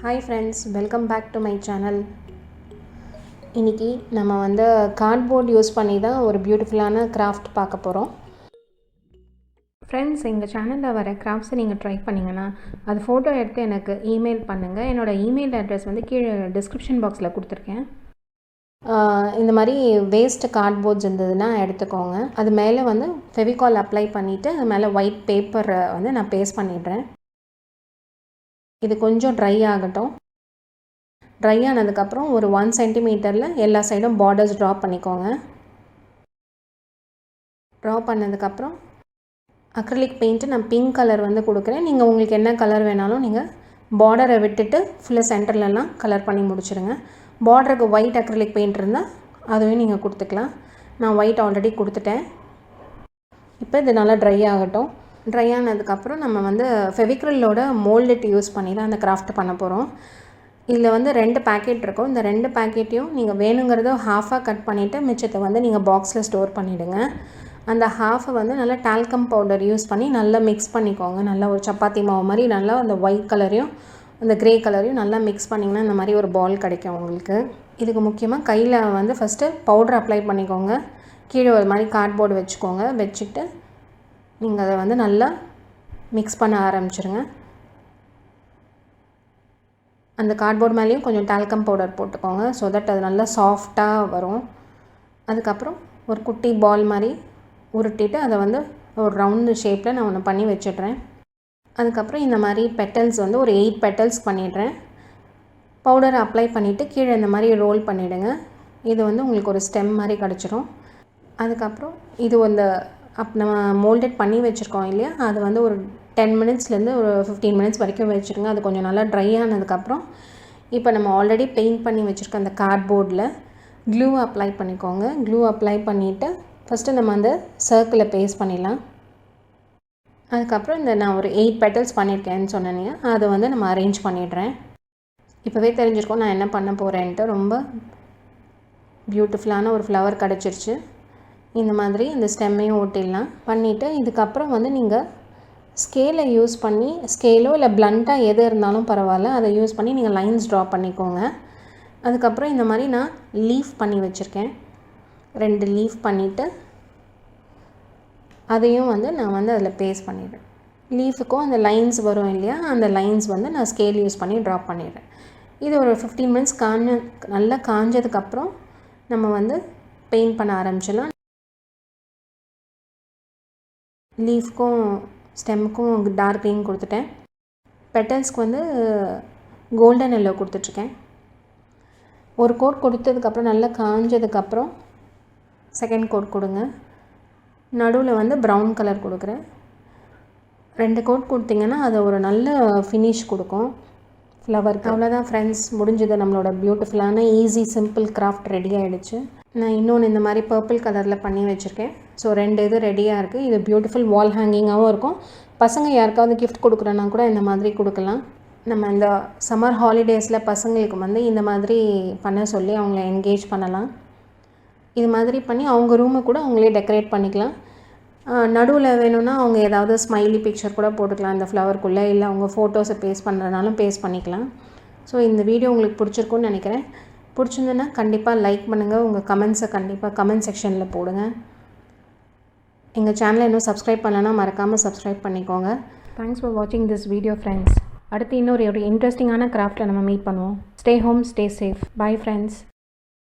Hi friends, welcome back to my channel. இன்னைக்கு நம்ம வந்து கார்ட்போர்ட் யூஸ் பண்ணி தான் ஒரு பியூட்டிஃபுல்லான கிராஃப்ட் பார்க்க போகிறோம். ஃப்ரெண்ட்ஸ், எங்கள் சேனலில் வர கிராஃப்ட்ஸை நீங்கள் ட்ரை பண்ணிங்கன்னா அது ஃபோட்டோ எடுத்து எனக்கு இமெயில் பண்ணுங்கள். என்னோடய இமெயில் அட்ரஸ் வந்து கீழே டிஸ்கிரிப்ஷன் பாக்ஸில் கொடுத்துருக்கேன். இந்த மாதிரி வேஸ்ட் கார்ட்போர்ட்ஸ் இருந்ததுன்னா எடுத்துக்கோங்க. அது மேலே வந்து ஃபெவிகால் அப்ளை பண்ணிவிட்டு அது மேலே ஒயிட் பேப்பரை வந்து நான் பேஸ்ட் பண்ணிடுறேன். இது கொஞ்சம் ட்ரை ஆகட்டும். ட்ரை ஆனதுக்கப்புறம் ஒரு 1 சென்டிமீட்டரில் எல்லா சைடும் பார்டர்ஸ் ட்ரா பண்ணிக்கோங்க. ட்ரா பண்ணதுக்கப்புறம் அக்ரிலிக் பெயிண்ட்டு நான் பிங்க் கலர் வந்து கொடுக்குறேன். நீங்கள் உங்களுக்கு என்ன கலர் வேணாலும் நீங்கள் பார்டரை விட்டுட்டு ஃபுல்லாக சென்டர்லலாம் கலர் பண்ணி முடிச்சுடுங்க. பார்டருக்கு ஒயிட் அக்ரிலிக் பெயிண்ட் இருந்தால் அதுவே நீங்கள் கொடுத்துக்கலாம். நான் ஒயிட் ஆல்ரெடி கொடுத்துட்டேன். இப்போ இது நல்லா ட்ரை ஆகட்டும். ட்ரை ஆனதுக்கப்புறம் நம்ம வந்து ஃபெவிக்ரிலோட மோல்டிட் யூஸ் பண்ணி தான் அந்த கிராஃப்ட் பண்ண போகிறோம். இதில் வந்து 2 பேக்கெட் இருக்கும். இந்த 2 பேக்கெட்டையும் நீங்கள் வேணுங்கிறத ஹாஃபாக கட் பண்ணிவிட்டு மிச்சத்தை வந்து நீங்கள் பாக்ஸில் ஸ்டோர் பண்ணிவிடுங்க. அந்த ஹாஃபை வந்து நல்லா டால்கம் பவுடர் யூஸ் பண்ணி நல்லா மிக்ஸ் பண்ணிக்கோங்க. நல்லா ஒரு சப்பாத்தி மாவு மாதிரி நல்லா அந்த ஒயிட் கலரையும் அந்த க்ரே கலரையும் நல்லா மிக்ஸ் பண்ணிங்கன்னா இந்த மாதிரி ஒரு பால் கிடைக்கும் உங்களுக்கு. இதுக்கு முக்கியமாக கையில் வந்து ஃபஸ்ட்டு பவுடர் அப்ளை பண்ணிக்கோங்க. கீழே ஒரு மாதிரி கார்ட்போர்டு வச்சுக்கோங்க. வச்சுக்கிட்டு நீங்கள் அதை வந்து நல்லா மிக்ஸ் பண்ண ஆரம்பிச்சிருங்க. அந்த கார்ட்போர்ட் மேலேயும் கொஞ்சம் டால்கம் பவுடர் போட்டுக்கோங்க. ஸோ தட் அது நல்லா சாஃப்டாக வரும். அதுக்கப்புறம் ஒரு குட்டி பால் மாதிரி உருட்டிட்டு அதை வந்து ஒரு ரவுண்டு ஷேப்பில் நான் ஒன்று பண்ணி வச்சிடுறேன். அதுக்கப்புறம் இந்த மாதிரி பெட்டல்ஸ் வந்து ஒரு 8 பெட்டல்ஸ் பண்ணிடுறேன். பவுடரை அப்ளை பண்ணிவிட்டு கீழே இந்த மாதிரி ரோல் பண்ணிவிடுங்க. இது வந்து உங்களுக்கு ஒரு ஸ்டெம் மாதிரி கிடச்சிரும். அதுக்கப்புறம் இது அந்த நம்ம மோல்டட் பண்ணி வச்சுருக்கோம் இல்லையா, அது வந்து ஒரு 10 மினிட்ஸ்லேருந்து ஒரு 15 மினிட்ஸ் வரைக்கும் வச்சுருங்க. அது கொஞ்சம் நல்லா ட்ரை ஆனதுக்கப்புறம் இப்போ நம்ம ஆல்ரெடி பெயிண்ட் பண்ணி வச்சுருக்க அந்த கார்ட்போர்டில் க்ளூ அப்ளை பண்ணிக்கோங்க. க்ளூ அப்ளை பண்ணிவிட்டு ஃபஸ்ட்டு நம்ம அந்த சர்க்கிளை பேஸ்ட் பண்ணிடலாம். அதுக்கப்புறம் இந்த நான் ஒரு 8 பெட்டல்ஸ் பண்ணியிருக்கேன்னு சொன்னேன், அதை வந்து நம்ம அரேஞ்ச் பண்ணிடுறேன். இப்போவே தெரிஞ்சிருக்கோம் நான் என்ன பண்ண போகிறேன்ட்டு. ரொம்ப பியூட்டிஃபுல்லான ஒரு ஃப்ளவர் கிடச்சிருச்சு. இந்த மாதிரி இந்த ஸ்டெம்மையும் ஓட்டிடலாம். பண்ணிவிட்டு இதுக்கப்புறம் வந்து நீங்கள் ஸ்கேலை யூஸ் பண்ணி, ஸ்கேலோ இல்லை பிளண்ட்டாக எது இருந்தாலும் பரவாயில்ல, அதை யூஸ் பண்ணி நீங்கள் லைன்ஸ் ட்ரா பண்ணிக்கோங்க. அதுக்கப்புறம் இந்த மாதிரி நான் லீஃப் பண்ணி வச்சுருக்கேன். 2 லீஃப் பண்ணிவிட்டு அதையும் வந்து நான் வந்து அதில் பேஸ்ட் பண்ணிடுறேன். லீஃபுக்கும் அந்த லைன்ஸ் வரும் இல்லையா, அந்த லைன்ஸ் வந்து நான் ஸ்கேல் யூஸ் பண்ணி ட்ரா பண்ணிடுறேன். இது ஒரு 15 மினிட்ஸ் நல்லா காஞ்சதுக்கப்புறம் நம்ம வந்து பெயிண்ட் பண்ண ஆரம்பிச்சிடலாம். லீஃப்க்கும் ஸ்டெம்முக்கும் டார்க் க்ரீன் கொடுத்துட்டேன். பெட்டல்ஸ்க்கு வந்து கோல்டன் எல்லோ கொடுத்துட்ருக்கேன். ஒரு கோட் கொடுத்ததுக்கப்புறம் நல்லா காஞ்சதுக்கப்புறம் செகண்ட் கோட் கொடுங்க. நடுவில் வந்து ப்ரௌன் கலர் கொடுக்குறேன். 2 கோட் கொடுத்திங்கன்னா அது ஒரு நல்ல ஃபினிஷ் கொடுக்கும் ஃப்ளவருக்கு. அவ்வளோதான் ஃப்ரெண்ட்ஸ், முடிஞ்சது. நம்மளோட பியூட்டிஃபுல்லான ஈஸி சிம்பிள் கிராஃப்ட் ரெடி ஆகிடுச்சு. நான் இன்னொன்று இந்த மாதிரி பர்பிள் கலரில் பண்ணி வச்சுருக்கேன். ஸோ 2 இது ரெடியாக இருக்குது. இது பியூட்டிஃபுல் வால் ஹேங்கிங்காகவும் இருக்கும். பசங்க யாருக்காவது கிஃப்ட் கொடுக்குறேன்னா கூட இந்த மாதிரி கொடுக்கலாம். நம்ம இந்த சம்மர் ஹாலிடேஸில் பசங்களுக்கு வந்து இந்த மாதிரி பண்ண சொல்லி அவங்கள என்கேஜ் பண்ணலாம். இது மாதிரி பண்ணி அவங்க ரூமை கூட அவங்களே டெக்கரேட் பண்ணிக்கலாம். நடுவில் வேணும்னா அவங்க ஏதாவது ஸ்மைலி பிக்சர் கூட போட்டுக்கலாம் இந்த ஃப்ளவருக்குள்ளே. இல்லை அவங்க ஃபோட்டோஸை பேஸ்ட் பண்ணுறதுனாலும் பேஸ்ட் பண்ணிக்கலாம். ஸோ இந்த வீடியோ உங்களுக்கு பிடிச்சிருக்குன்னு நினைக்கிறேன். பிடிச்சிருந்துன்னா கண்டிப்பாக லைக் பண்ணுங்கள். உங்கள் கமெண்ட்ஸை கண்டிப்பாக கமெண்ட் செக்ஷனில் போடுங்க. எங்கள் சேனலை இன்னும் சப்ஸ்கிரைப் பண்ணலன்னா மறக்காமல் சப்ஸ்கிரைப் பண்ணிக்கோங்க. தேங்க்ஸ் ஃபார் வாட்சிங் திஸ் வீடியோ ஃப்ரெண்ட்ஸ். அடுத்து இன்னொரு இன்ட்ரெஸ்டிங்கான கிராஃப்ட்டில் நம்ம மீட் பண்ணுவோம். Stay home, stay safe. Bye friends.